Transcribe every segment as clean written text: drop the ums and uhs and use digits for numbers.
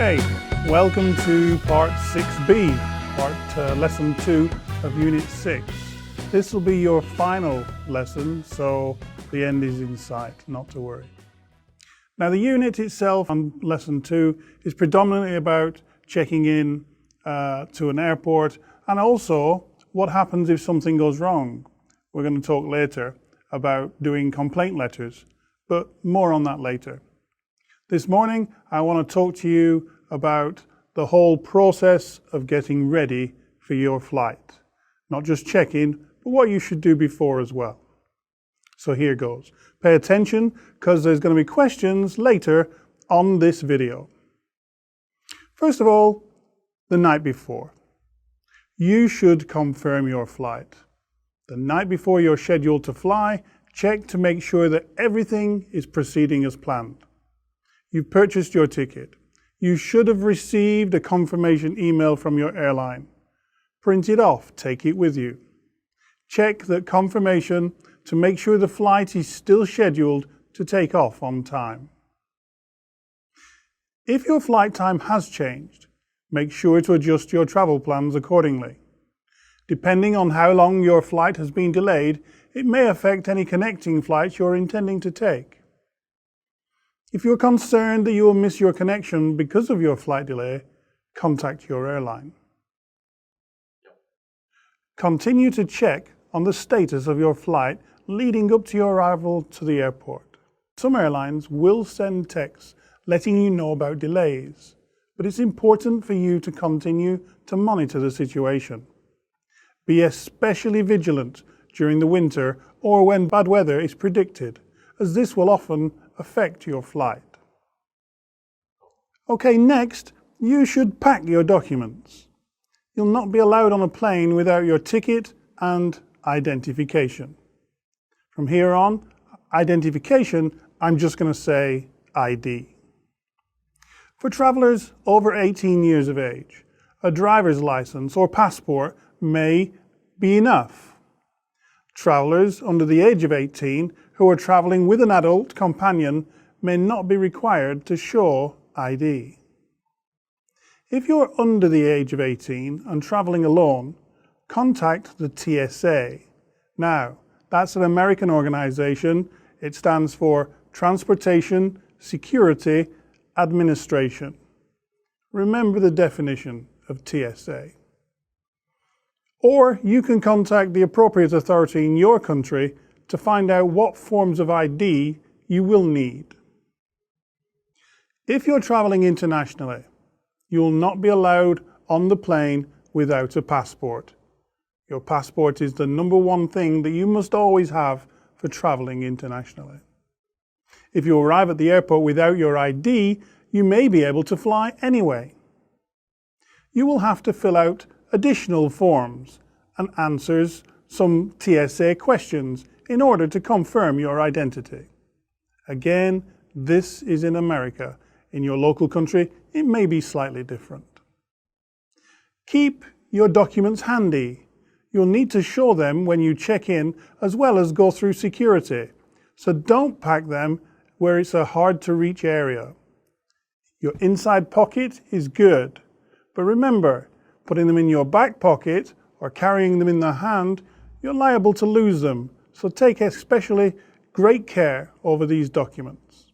Okay, welcome to part 6B, lesson 2 of unit 6. This will be your final lesson, so the end is in sight, not to worry. Now the unit itself on lesson 2 is predominantly about checking in to an airport and also what happens if something goes wrong. We're going to talk later about doing complaint letters, but more on that later. This morning, I want to talk to you about the whole process of getting ready for your flight. Not just check-in, but what you should do before as well. So here goes. Pay attention, because there's going to be questions later on this video. First of all, the night before. You should confirm your flight. The night before you're scheduled to fly, check to make sure that everything is proceeding as planned. You've purchased your ticket. You should have received a confirmation email from your airline. Print it off, take it with you. Check that confirmation to make sure the flight is still scheduled to take off on time. If your flight time has changed, make sure to adjust your travel plans accordingly. Depending on how long your flight has been delayed, it may affect any connecting flights you're intending to take. If you're concerned that you will miss your connection because of your flight delay, contact your airline. Continue to check on the status of your flight leading up to your arrival to the airport. Some airlines will send texts letting you know about delays, but it's important for you to continue to monitor the situation. Be especially vigilant during the winter or when bad weather is predicted, as this will often affect your flight. Okay, next, you should pack your documents. You'll not be allowed on a plane without your ticket and identification. From here on, identification, I'm just going to say ID. For travelers over 18 years of age, a driver's license or passport may be enough. Travelers under the age of 18 who are traveling with an adult companion may not be required to show ID. If you're under the age of 18 and traveling alone, contact the TSA. Now, that's an American organization. It stands for Transportation Security Administration. Remember the definition of TSA. Or you can contact the appropriate authority in your country to find out what forms of ID you will need. If you're traveling internationally, you will not be allowed on the plane without a passport. Your passport is the number one thing that you must always have for traveling internationally. If you arrive at the airport without your ID, you may be able to fly anyway. You will have to fill out additional forms and answers some TSA questions in order to confirm your identity. Again, this is in America. In your local country, it may be slightly different. Keep your documents handy. You'll need to show them when you check in as well as go through security. So don't pack them where it's a hard to reach area. Your inside pocket is good, but remember, putting them in your back pocket or carrying them in the hand, you're liable to lose them. So take especially great care over these documents.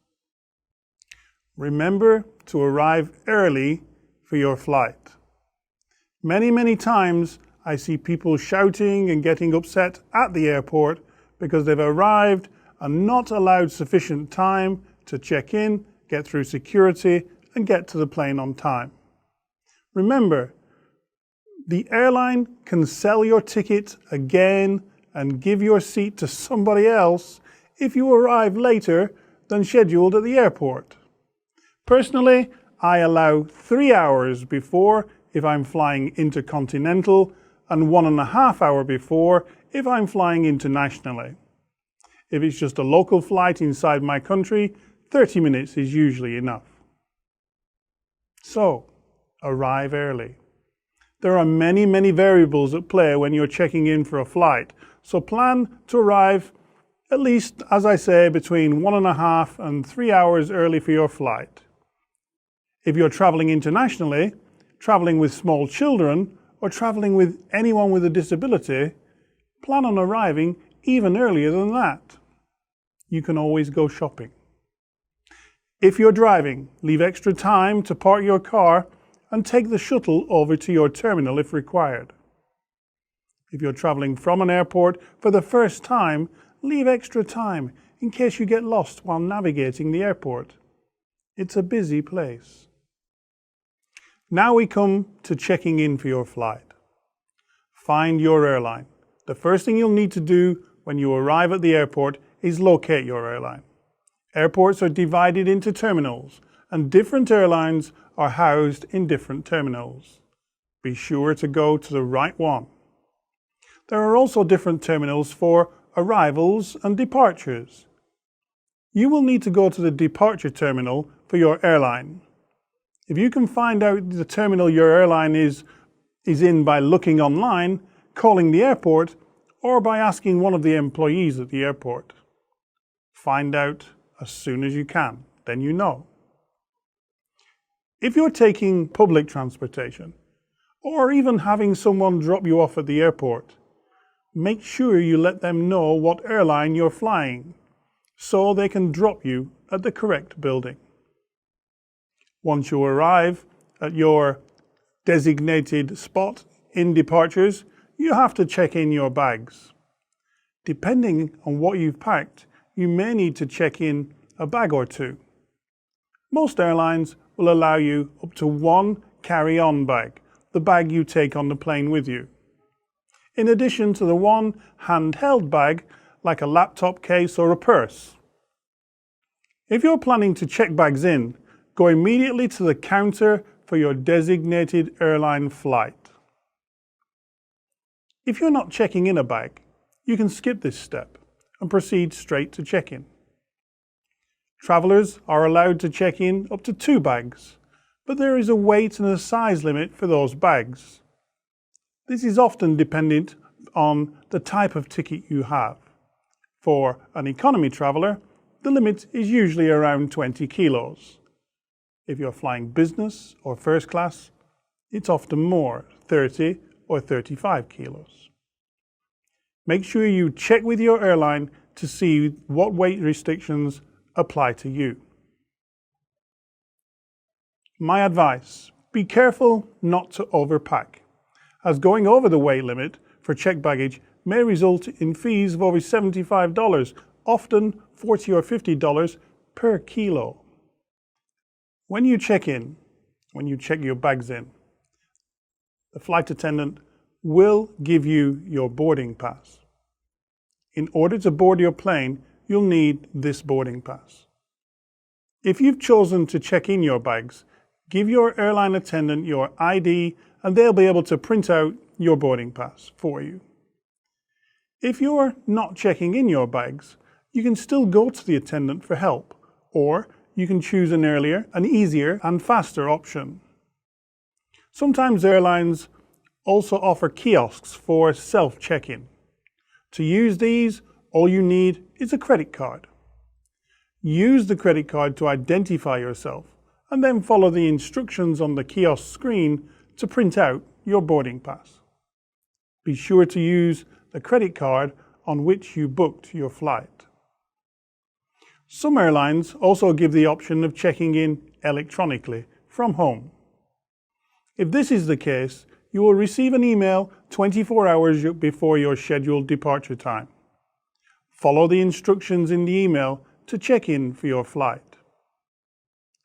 Remember to arrive early for your flight. Many times I see people shouting and getting upset at the airport because they've arrived and not allowed sufficient time to check in, get through security, and get to the plane on time. Remember, the airline can sell your ticket again and give your seat to somebody else if you arrive later than scheduled at the airport. Personally, I allow 3 hours before if I'm flying intercontinental and 1.5 hours before if I'm flying internationally. If it's just a local flight inside my country, 30 minutes is usually enough. So, arrive early. There are many variables at play when you're checking in for a flight, so plan to arrive at least, as I say, between 1.5 and 3 hours early for your flight. If you're traveling internationally, traveling with small children, or traveling with anyone with a disability, plan on arriving even earlier than that. You can always go shopping. If you're driving, leave extra time to park your car and take the shuttle over to your terminal if required. If you're traveling from an airport for the first time, leave extra time in case you get lost while navigating the airport. It's a busy place. Now we come to checking in for your flight. Find your airline. The first thing you'll need to do when you arrive at the airport is locate your airline. Airports are divided into terminals, and different airlines are housed in different terminals. Be sure to go to the right one. There are also different terminals for arrivals and departures. You will need to go to the departure terminal for your airline. If you can find out the terminal your airline is in by looking online, calling the airport, or by asking one of the employees at the airport. Find out as soon as you can, then you know. If you're taking public transportation, or even having someone drop you off at the airport, make sure you let them know what airline you're flying, so they can drop you at the correct building. Once you arrive at your designated spot in departures, you have to check in your bags. Depending on what you've packed, you may need to check in a bag or two. Most airlines will allow you up to one carry-on bag, the bag you take on the plane with you, in addition to the one handheld bag like a laptop case or a purse. If you're planning to check bags in, go immediately to the counter for your designated airline flight. If you're not checking in a bag, you can skip this step and proceed straight to check-in. Travelers are allowed to check in up to 2 bags, but there is a weight and a size limit for those bags. This is often dependent on the type of ticket you have. For an economy traveler, the limit is usually around 20 kilos. If you're flying business or first class, it's often more, 30 or 35 kilos. Make sure you check with your airline to see what weight restrictions apply to you. My advice, be careful not to overpack, as going over the weight limit for checked baggage may result in fees of over $75, often $40 or $50 per kilo. When you check your bags in, the flight attendant will give you your boarding pass. In order to board your plane, you'll need this boarding pass. If you've chosen to check in your bags, give your airline attendant your ID and they'll be able to print out your boarding pass for you. If you're not checking in your bags, you can still go to the attendant for help, or you can choose an earlier, an easier and faster option. Sometimes airlines also offer kiosks for self-check-in. To use these, all you need is a credit card. Use the credit card to identify yourself and then follow the instructions on the kiosk screen to print out your boarding pass. Be sure to use the credit card on which you booked your flight. Some airlines also give the option of checking in electronically from home. If this is the case, you will receive an email 24 hours before your scheduled departure time. Follow the instructions in the email to check in for your flight.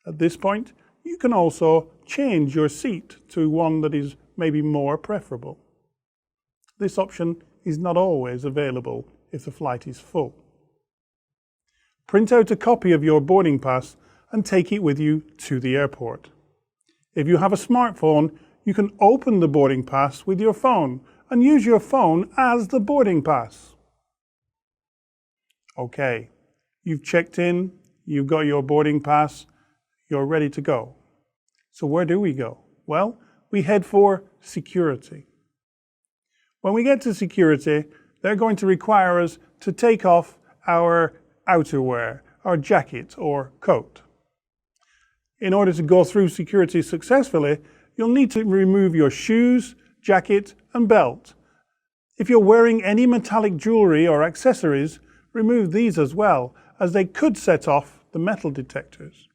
At this point, you can also change your seat to one that is maybe more preferable. This option is not always available if the flight is full. Print out a copy of your boarding pass and take it with you to the airport. If you have a smartphone, you can open the boarding pass with your phone and use your phone as the boarding pass. Okay, you've checked in, you've got your boarding pass, you're ready to go. So where do we go? Well, we head for security. When we get to security, they're going to require us to take off our outerwear, our jacket or coat. In order to go through security successfully, you'll need to remove your shoes, jacket, and belt. If you're wearing any metallic jewelry or accessories, remove these as well, as they could set off the metal detectors.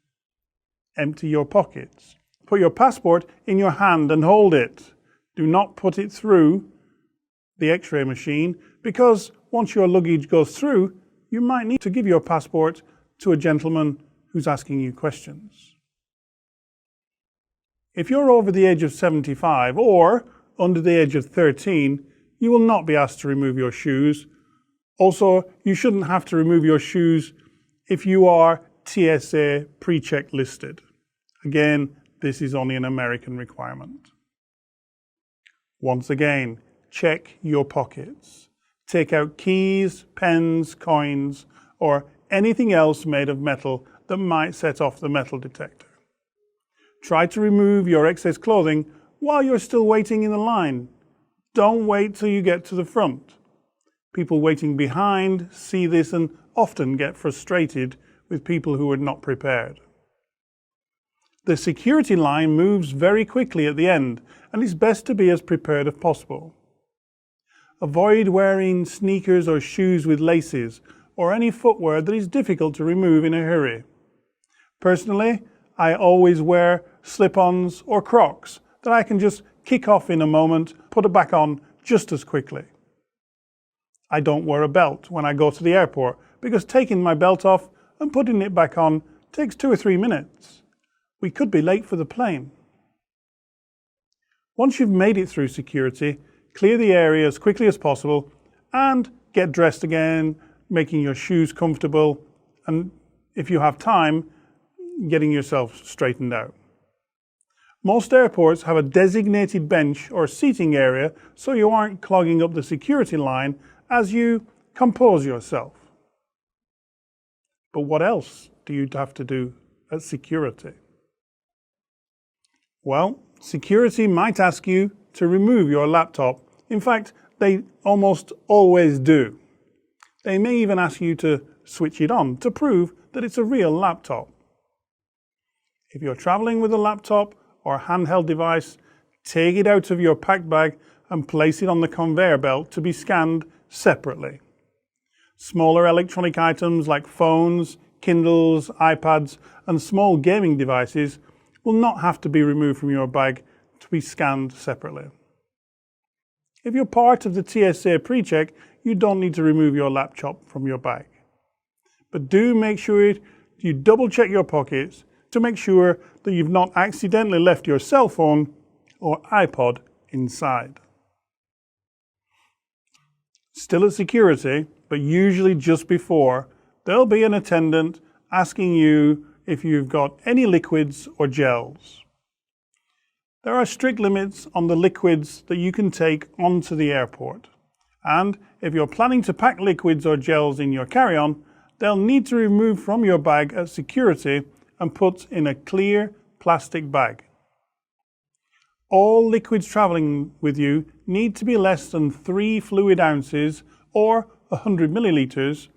Empty your pockets. Put your passport in your hand and hold it. Do not put it through the X-ray machine, because once your luggage goes through, you might need to give your passport to a gentleman who's asking you questions. If you're over the age of 75 or under the age of 13, you will not be asked to remove your shoes. Also, you shouldn't have to remove your shoes if you are TSA pre-check listed. Again, this is only an American requirement. Once again, check your pockets. Take out keys, pens, coins, or anything else made of metal that might set off the metal detector. Try to remove your excess clothing while you're still waiting in the line. Don't wait till you get to the front. People waiting behind see this and often get frustrated with people who are not prepared. The security line moves very quickly at the end, and it's best to be as prepared as possible. Avoid wearing sneakers or shoes with laces, or any footwear that is difficult to remove in a hurry. Personally, I always wear slip-ons or Crocs that I can just kick off in a moment, put it back on just as quickly. I don't wear a belt when I go to the airport, because taking my belt off and putting it back on takes 2 or 3 minutes. We could be late for the plane. Once you've made it through security, clear the area as quickly as possible and get dressed again, making your shoes comfortable, and if you have time, getting yourself straightened out. Most airports have a designated bench or seating area so you aren't clogging up the security line as you compose yourself. But what else do you have to do at security? Well, security might ask you to remove your laptop. In fact, they almost always do. They may even ask you to switch it on to prove that it's a real laptop. If you're traveling with a laptop or handheld device, take it out of your packed bag and place it on the conveyor belt to be scanned separately. Smaller electronic items like phones, Kindles, iPads, and small gaming devices will not have to be removed from your bag to be scanned separately. If you're part of the TSA pre-check, you don't need to remove your laptop from your bag. But do make sure you double check your pockets to make sure that you've not accidentally left your cell phone or iPod inside. Still at security, but usually just before, there'll be an attendant asking you if you've got any liquids or gels. There are strict limits on the liquids that you can take onto the airport. And if you're planning to pack liquids or gels in your carry-on, they'll need to remove from your bag at security and put in a clear plastic bag. All liquids traveling with you need to be less than 3 fluid ounces or 100 milliliters,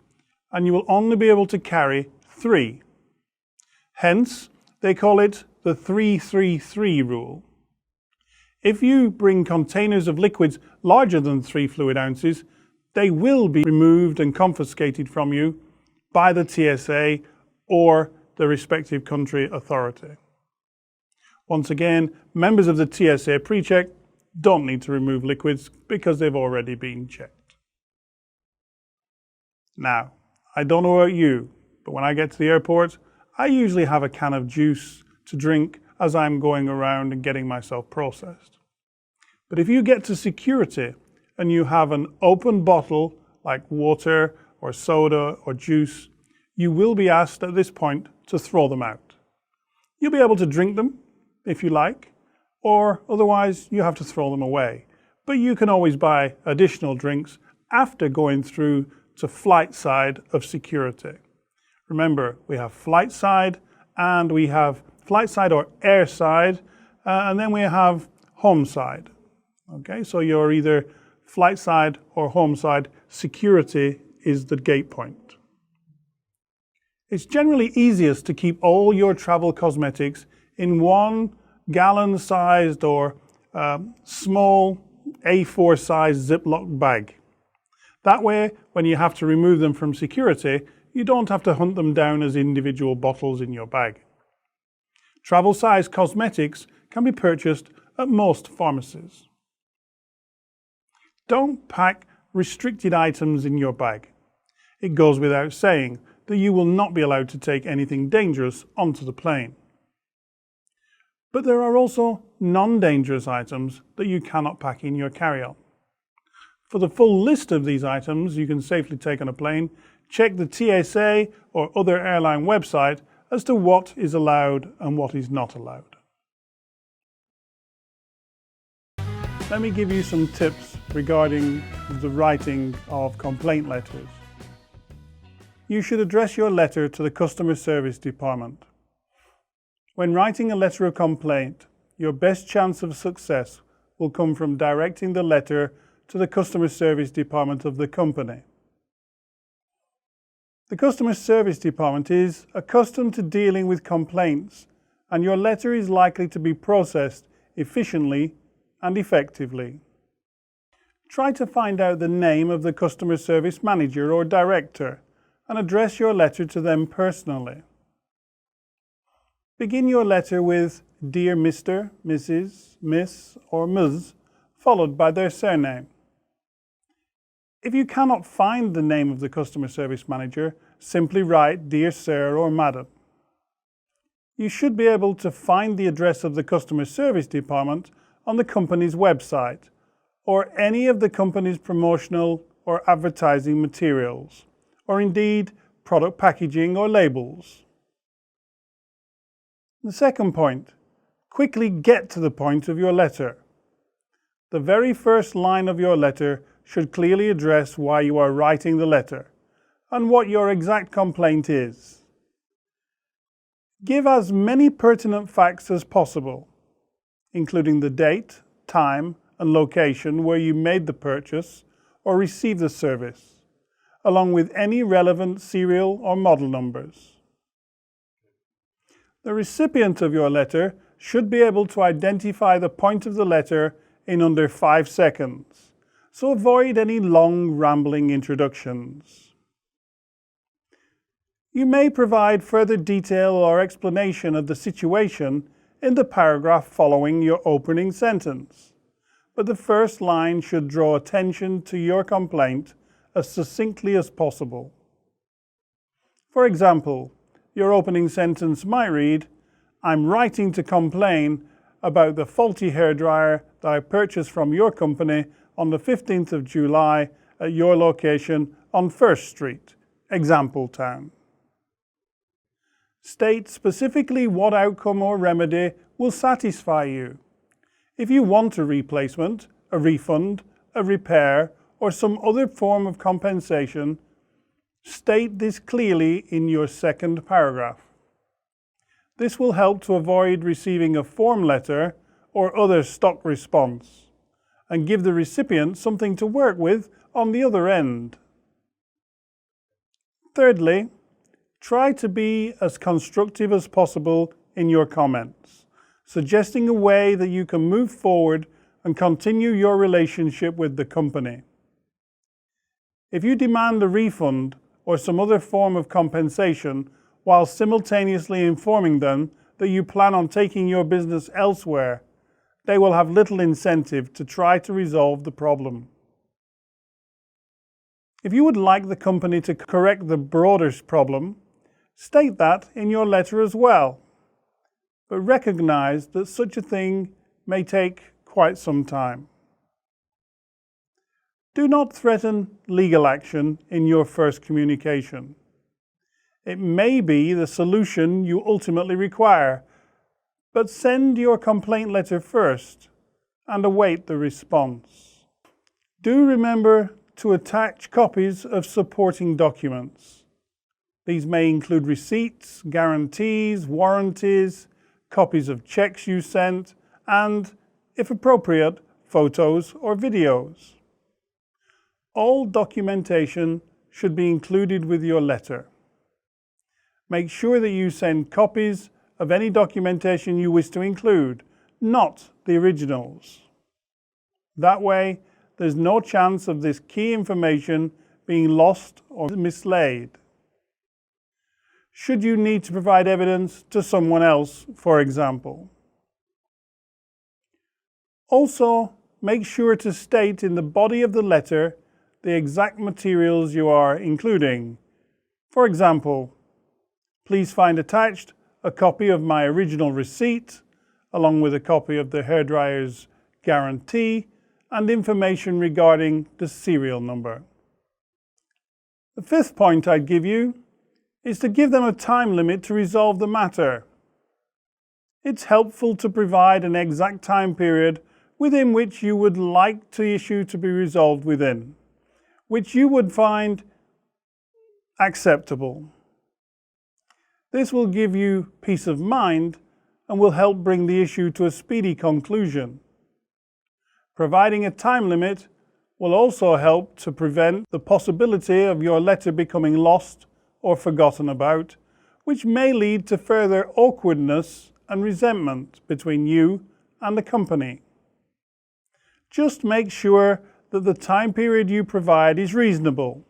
and you will only be able to carry 3. Hence, they call it the 3-3-3 rule. If you bring containers of liquids larger than 3 fluid ounces, they will be removed and confiscated from you by the TSA or the respective country authority. Once again, members of the TSA pre-check don't need to remove liquids because they've already been checked. Now, I don't know about you, but when I get to the airport, I usually have a can of juice to drink as I'm going around and getting myself processed. But if you get to security and you have an open bottle like water or soda or juice, you will be asked at this point to throw them out. You'll be able to drink them if you like, or otherwise you have to throw them away. But you can always buy additional drinks after going through to flight side of security. Remember, we have flight side and we have flight side or air side, and then we have home side. Okay, so you're either flight side or home side. Security is the gate point. It's generally easiest to keep all your travel cosmetics in one gallon-sized or small A4 size Ziploc bag. That way, when you have to remove them from security, you don't have to hunt them down as individual bottles in your bag. Travel-size cosmetics can be purchased at most pharmacies. Don't pack restricted items in your bag. It goes without saying that you will not be allowed to take anything dangerous onto the plane. But there are also non-dangerous items that you cannot pack in your carry-on. For the full list of these items you can safely take on a plane, check the TSA or other airline website as to what is allowed and what is not allowed. Let me give you some tips regarding the writing of complaint letters. You should address your letter to the customer service department. When writing a letter of complaint, your best chance of success will come from directing the letter to the customer service department of the company. The customer service department is accustomed to dealing with complaints, and your letter is likely to be processed efficiently and effectively. Try to find out the name of the customer service manager or director and address your letter to them personally. Begin your letter with Dear Mr., Mrs., Miss, or Ms., followed by their surname. If you cannot find the name of the customer service manager, simply write Dear Sir or Madam. You should be able to find the address of the customer service department on the company's website or any of the company's promotional or advertising materials, or indeed product packaging or labels. The second point, quickly get to the point of your letter. The very first line of your letter should clearly address why you are writing the letter and what your exact complaint is. Give as many pertinent facts as possible, including the date, time, and location where you made the purchase or received the service, along with any relevant serial or model numbers. The recipient of your letter should be able to identify the point of the letter in under 5 seconds, so avoid any long, rambling introductions. You may provide further detail or explanation of the situation in the paragraph following your opening sentence, but the first line should draw attention to your complaint as succinctly as possible. For example, your opening sentence might read, I'm writing to complain about the faulty hairdryer that I purchased from your company on the 15th of July at your location on 1st Street, Example Town. State specifically what outcome or remedy will satisfy you. If you want a replacement, a refund, a repair, or some other form of compensation, state this clearly in your second paragraph. This will help to avoid receiving a form letter or other stock response and give the recipient something to work with on the other end. Thirdly, try to be as constructive as possible in your comments, suggesting a way that you can move forward and continue your relationship with the company. If you demand a refund or some other form of compensation while simultaneously informing them that you plan on taking your business elsewhere, they will have little incentive to try to resolve the problem. If you would like the company to correct the broader problem, state that in your letter as well, but recognize that such a thing may take quite some time. Do not threaten legal action in your first communication. It may be the solution you ultimately require, but send your complaint letter first and await the response. Do remember to attach copies of supporting documents. These may include receipts, guarantees, warranties, copies of checks you sent, and, if appropriate, photos or videos. All documentation should be included with your letter. Make sure that you send copies of any documentation you wish to include, not the originals. That way, there's no chance of this key information being lost or mislaid. Should you need to provide evidence to someone else, for example. Also, make sure to state in the body of the letter the exact materials you are including. For example, please find attached a copy of my original receipt, along with a copy of the hairdryer's guarantee and information regarding the serial number. The fifth point I'd give you is to give them a time limit to resolve the matter. It's helpful to provide an exact time period within which you would like the issue to be resolved within, which you would find acceptable. This will give you peace of mind and will help bring the issue to a speedy conclusion. Providing a time limit will also help to prevent the possibility of your letter becoming lost or forgotten about, which may lead to further awkwardness and resentment between you and the company. Just make sure that the time period you provide is reasonable.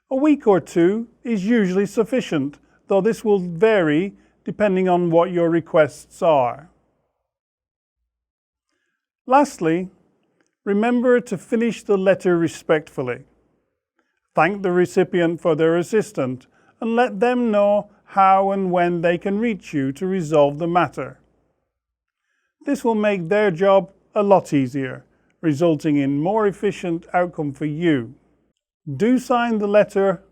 A week or two is usually sufficient, though this will vary depending on what your requests are. Lastly, remember to finish the letter respectfully. Thank the recipient for their assistance and let them know how and when they can reach you to resolve the matter. This will make their job a lot easier, resulting in more efficient outcome for you. Do sign the letter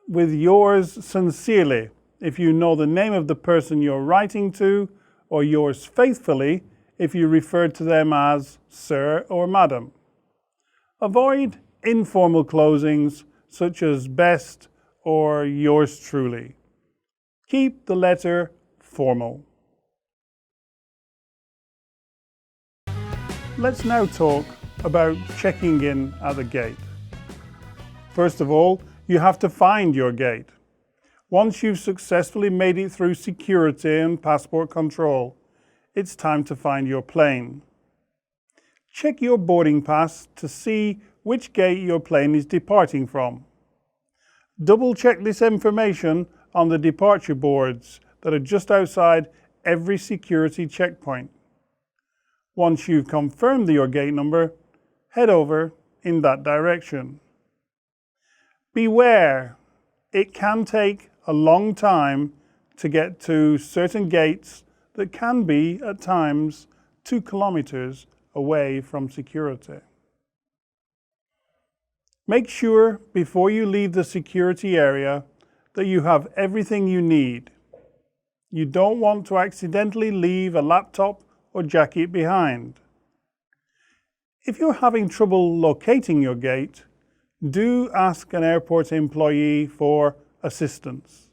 with yours sincerely if you know the name of the person you're writing to, or yours faithfully if you refer to them as Sir or Madam. Avoid informal closings such as best or yours truly. Keep the letter formal. Let's now talk about checking in at the gate. First of all, you have to find your gate. Once you've successfully made it through security and passport control, it's time to find your plane. Check your boarding pass to see which gate your plane is departing from. Double check this information on the departure boards that are just outside every security checkpoint. Once you've confirmed your gate number, head over in that direction. Beware, it can take a long time to get to certain gates that can be, at times, 2 kilometers away from security. Make sure before you leave the security area that you have everything you need. You don't want to accidentally leave a laptop or jacket behind. If you're having trouble locating your gate, do ask an airport employee for assistance.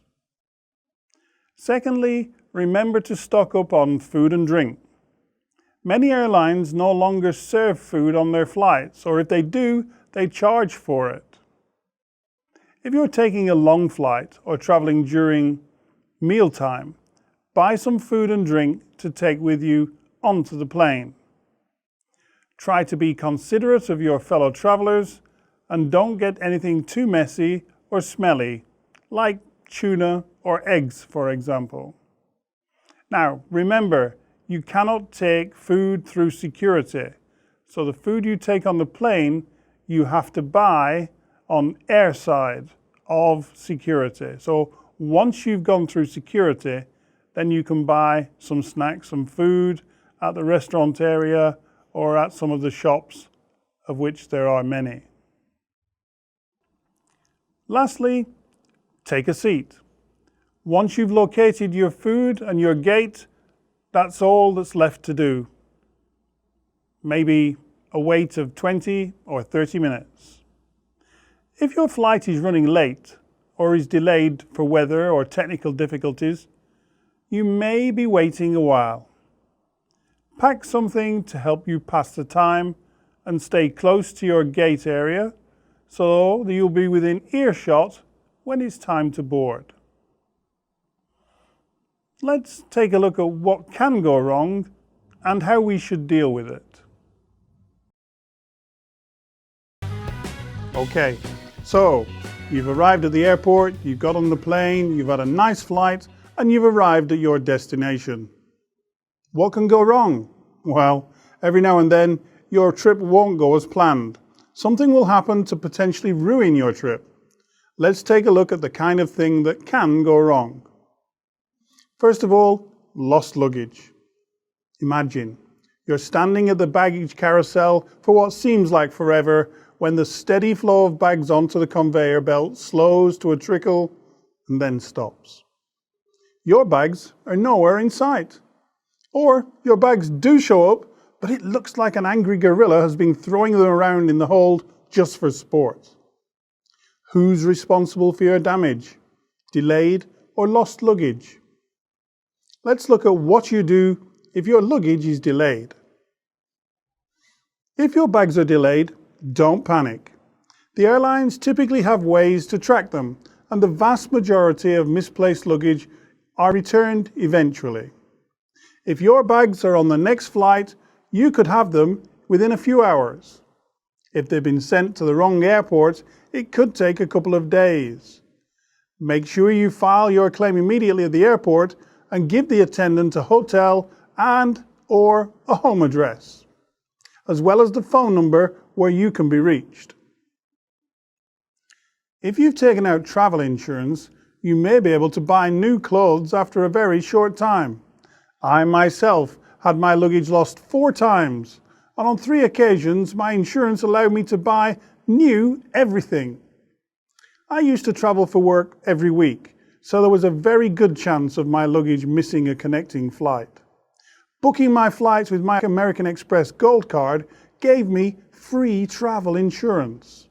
Secondly, remember to stock up on food and drink. Many airlines no longer serve food on their flights, or if they do, they charge for it. If you're taking a long flight or traveling during mealtime, buy some food and drink to take with you onto the plane. Try to be considerate of your fellow travelers and don't get anything too messy or smelly, like tuna or eggs, for example. Now, remember, you cannot take food through security, so the food you take on the plane you have to buy on airside of security. So once you've gone through security, then you can buy some snacks, some food at the restaurant area or at some of the shops, of which there are many. Lastly, take a seat. Once you've located your food and your gate, that's all that's left to do. Maybe a wait of 20 or 30 minutes. If your flight is running late or is delayed for weather or technical difficulties, you may be waiting a while. Pack something to help you pass the time and stay close to your gate area so that you'll be within earshot when it's time to board. let's take a look at what can go wrong and how we should deal with it. Okay, so you've arrived at the airport, you've got on the plane, you've had a nice flight, and you've arrived at your destination. What can go wrong? Well, every now and then your trip won't go as planned. Something will happen to potentially ruin your trip. Let's take a look at the kind of thing that can go wrong. First of all, lost luggage. Imagine you're standing at the baggage carousel for what seems like forever when the steady flow of bags onto the conveyor belt slows to a trickle and then stops. Your bags are nowhere in sight. Or your bags do show up, but it looks like an angry gorilla has been throwing them around in the hold just for sport. Who's responsible for your damage? Delayed or lost luggage? Let's look at what you do if your luggage is delayed. If your bags are delayed, don't panic. The airlines typically have ways to track them, and the vast majority of misplaced luggage are returned eventually. If your bags are on the next flight, you could have them within a few hours. If they've been sent to the wrong airport, it could take a couple of days. Make sure you file your claim immediately at the airport and give the attendant a hotel and/or a home address, as well as the phone number where you can be reached. If you've taken out travel insurance, you may be able to buy new clothes after a very short time. I myself had my luggage lost 4 times, and on 3 occasions my insurance allowed me to buy new everything. I used to travel for work every week, so there was a very good chance of my luggage missing a connecting flight. Booking my flights with my American Express Gold Card gave me free travel insurance.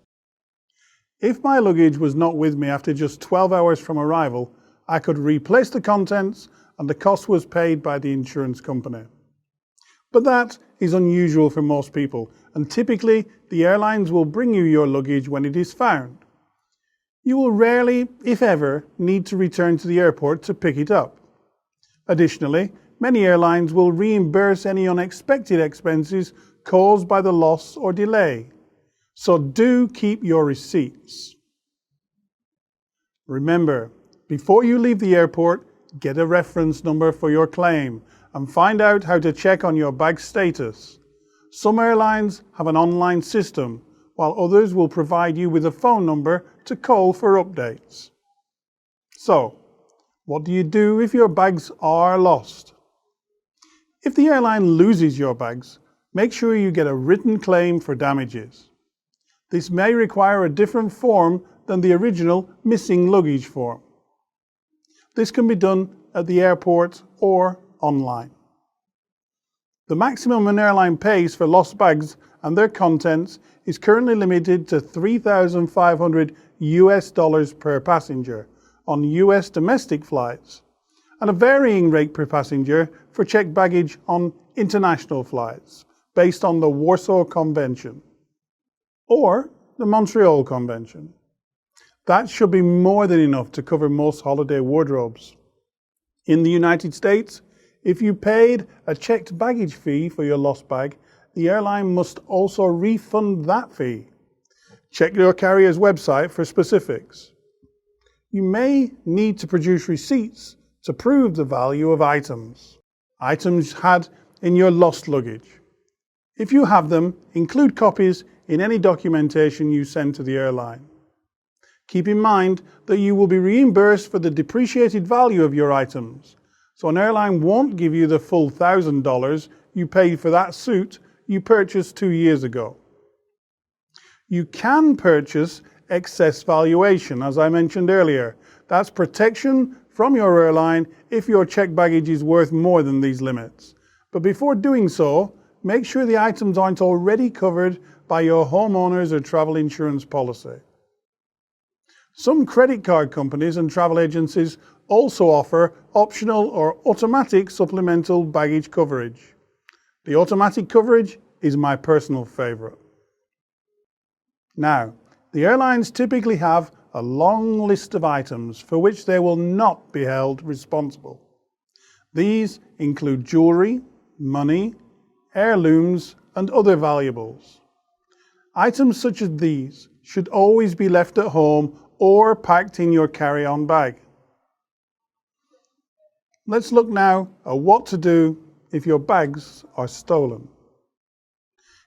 If my luggage was not with me after just 12 hours from arrival, I could replace the contents and the cost was paid by the insurance company. But that is unusual for most people, and typically the airlines will bring you your luggage when it is found. You will rarely, if ever, need to return to the airport to pick it up. Additionally, many airlines will reimburse any unexpected expenses caused by the loss or delay. So do keep your receipts. Remember, before you leave the airport, get a reference number for your claim and find out how to check on your bag status. Some airlines have an online system, while others will provide you with a phone number to call for updates. So, what do you do if your bags are lost? If the airline loses your bags, make sure you get a written claim for damages. This may require a different form than the original missing luggage form. This can be done at the airport or online. The maximum an airline pays for lost bags and their contents is currently limited to $3,500 per passenger on US domestic flights, and a varying rate per passenger for checked baggage on international flights, based on the Warsaw Convention or the Montreal Convention. That should be more than enough to cover most holiday wardrobes. In the United States, if you paid a checked baggage fee for your lost bag, the airline must also refund that fee. Check your carrier's website for specifics. You may need to produce receipts to prove the value of items had in your lost luggage. If you have them, include copies in any documentation you send to the airline. Keep in mind that you will be reimbursed for the depreciated value of your items, so an airline won't give you the full $1,000 you paid for that suit you purchased 2 years ago. You can purchase excess valuation, as I mentioned earlier. That's protection from your airline if your checked baggage is worth more than these limits. But before doing so, make sure the items aren't already covered by your homeowner's or travel insurance policy. Some credit card companies and travel agencies also offer optional or automatic supplemental baggage coverage. The automatic coverage is my personal favorite. Now, the airlines typically have a long list of items for which they will not be held responsible. These include jewelry, money, heirlooms, and other valuables. Items such as these should always be left at home or packed in your carry-on bag. Let's look now at what to do if your bags are stolen.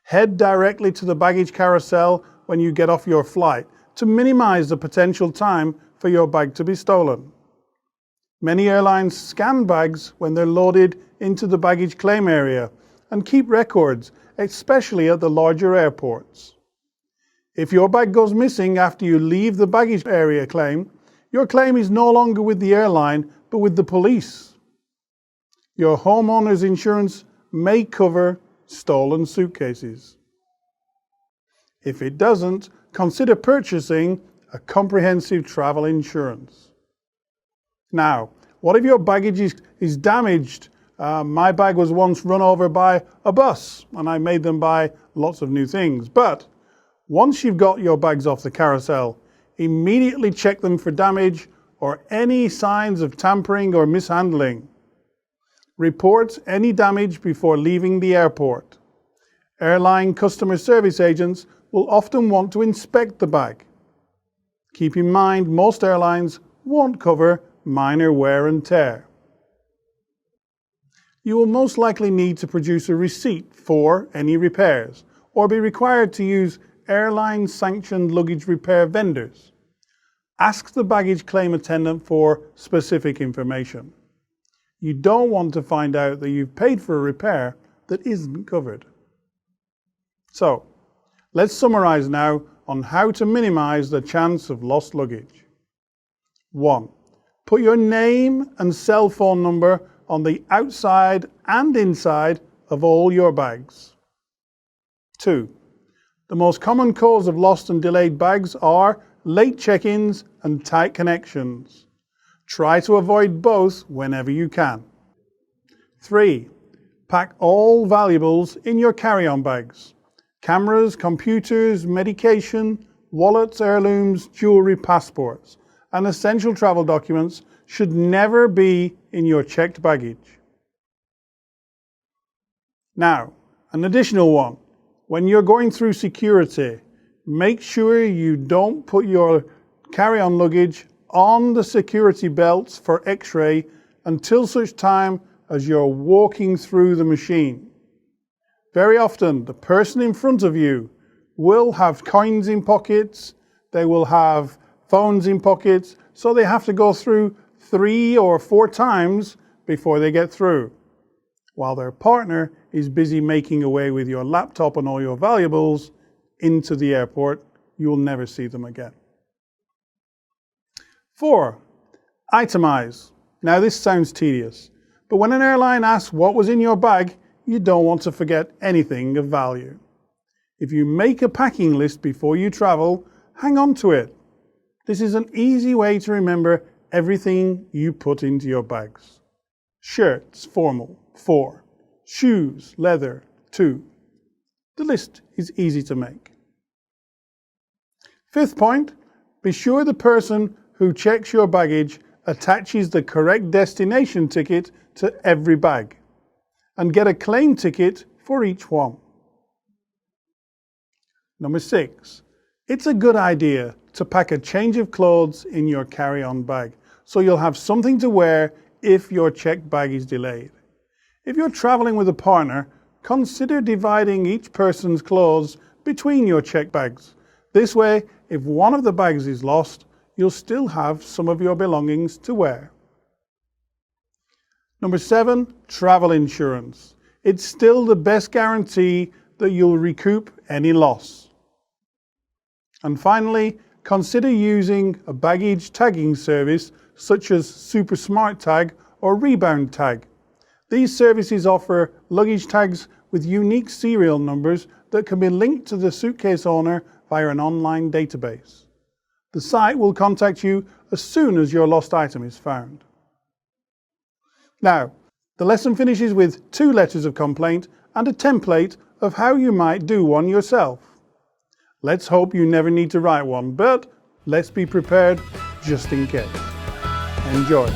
Head directly to the baggage carousel when you get off your flight to minimize the potential time for your bag to be stolen. Many airlines scan bags when they're loaded into the baggage claim area and keep records, especially at the larger airports. If your bag goes missing after you leave the baggage area claim, your claim is no longer with the airline but with the police. Your homeowner's insurance may cover stolen suitcases. If it doesn't, consider purchasing a comprehensive travel insurance. Now, what if your baggage is damaged? My bag was once run over by a bus and I made them buy lots of new things. But once you've got your bags off the carousel, immediately check them for damage or any signs of tampering or mishandling. Report any damage before leaving the airport. Airline customer service agents will often want to inspect the bag. Keep in mind, most airlines won't cover minor wear and tear. You will most likely need to produce a receipt for any repairs or be required to use airline-sanctioned luggage repair vendors. Ask the baggage claim attendant for specific information. You don't want to find out that you've paid for a repair that isn't covered. So, let's summarize now on how to minimize the chance of lost luggage. 1. Put your name and cell phone number on the outside and inside of all your bags. 2. The most common cause of lost and delayed bags are late check-ins and tight connections. Try to avoid both whenever you can. 3. Pack all valuables in your carry-on bags. Cameras, computers, medication, wallets, heirlooms, jewelry, passports, and essential travel documents should never be in your checked baggage. Now, an additional one. When you're going through security, make sure you don't put your carry-on luggage on the security belts for X-ray until such time as you're walking through the machine. Very often, the person in front of you will have coins in pockets, they will have phones in pockets, so they have to go through 3 or 4 times before they get through. While their partner is busy making away with your laptop and all your valuables into the airport, you will never see them again. 4. Itemize. Now this sounds tedious, but when an airline asks what was in your bag, you don't want to forget anything of value. If you make a packing list before you travel, hang on to it. This is an easy way to remember everything you put into your bags. Shirts, formal, 4. Shoes, leather, 2. The list is easy to make. 5th point, be sure the person who checks your baggage attaches the correct destination ticket to every bag and get a claim ticket for each one. Number 6, it's a good idea to pack a change of clothes in your carry-on bag so you'll have something to wear if your checked bag is delayed. If you're traveling with a partner, consider dividing each person's clothes between your checked bags. This way, if one of the bags is lost, you'll still have some of your belongings to wear. Number 7, travel insurance. It's still the best guarantee that you'll recoup any loss. And finally, consider using a baggage tagging service such as Super Smart Tag or Rebound Tag. These services offer luggage tags with unique serial numbers that can be linked to the suitcase owner via an online database. The site will contact you as soon as your lost item is found. Now, the lesson finishes with 2 letters of complaint and a template of how you might do one yourself. Let's hope you never need to write one, but let's be prepared just in case. Enjoy.